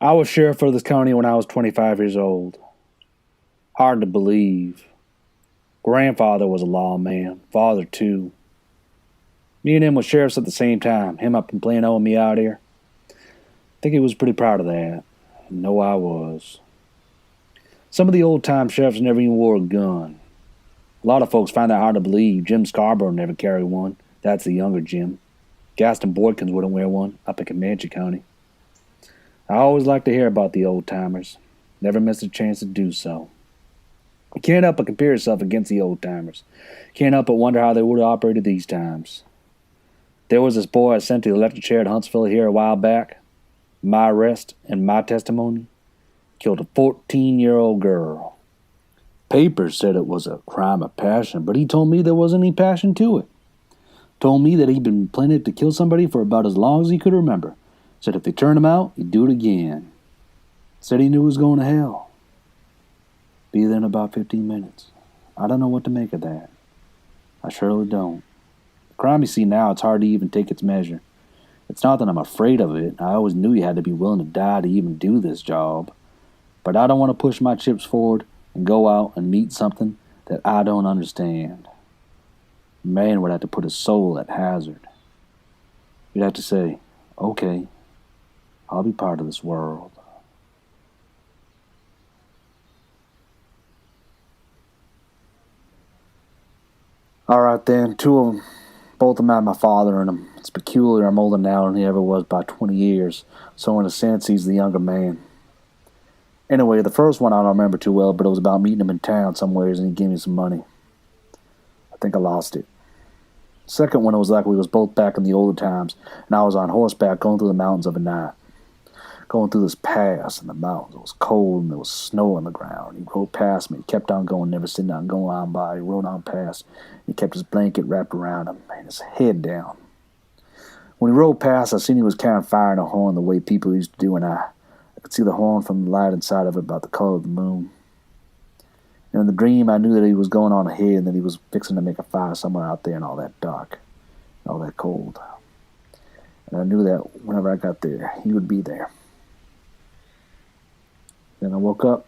I was sheriff of this county when I was 25 years old. Hard to believe. Grandfather was a lawman, father too. Me and him was sheriffs at the same time, him up in Plano and me out here. I think he was pretty proud of that. No, I was. Some of the old-time sheriffs never even wore a gun. A lot of folks find that hard to believe. Jim Scarborough never carried one. That's the younger Jim. Gaston Boydkins wouldn't wear one up in Comanche County. I always like to hear about the old-timers. Never missed a chance to do so. You can't help but compare yourself against the old-timers. Can't help but wonder how they would have operated these times. There was this boy I sent to the electric chair at Huntsville here a while back. My arrest and my testimony killed a 14-year-old girl. Papers said it was a crime of passion, but he told me there wasn't any passion to it. Told me that he'd been planning to kill somebody for about as long as he could remember. Said if they turned him out, he'd do it again. Said he knew he was going to hell. Be there in about 15 minutes. I don't know what to make of that. I surely don't. The crime you see now, it's hard to even take its measure. It's not that I'm afraid of it. I always knew you had to be willing to die to even do this job. But I don't want to push my chips forward and go out and meet something that I don't understand. A man would have to put his soul at hazard. You'd have to say, okay, I'll be part of this world. All right then, two of them. Both of them had my father in them. It's peculiar I'm older now than he ever was by 20 years, so in a sense he's the younger man. Anyway, the first one I don't remember too well, but it was about meeting him in town somewheres and he gave me some money. I think I lost it. Second one, it was like we was both back in the older times, and I was on horseback going through the mountains of a night. Going through this pass in the mountains. It was cold and there was snow on the ground. He rode past me. He kept on going, never sitting down, going on by. He rode on past. He kept his blanket wrapped around him and his head down. When he rode past, I seen he was kind of firing a horn the way people used to do, and I could see the horn from the light inside of it about the color of the moon. And in the dream, I knew that he was going on ahead and that he was fixing to make a fire somewhere out there in all that dark, all that cold. And I knew that whenever I got there, he would be there. Then I woke up,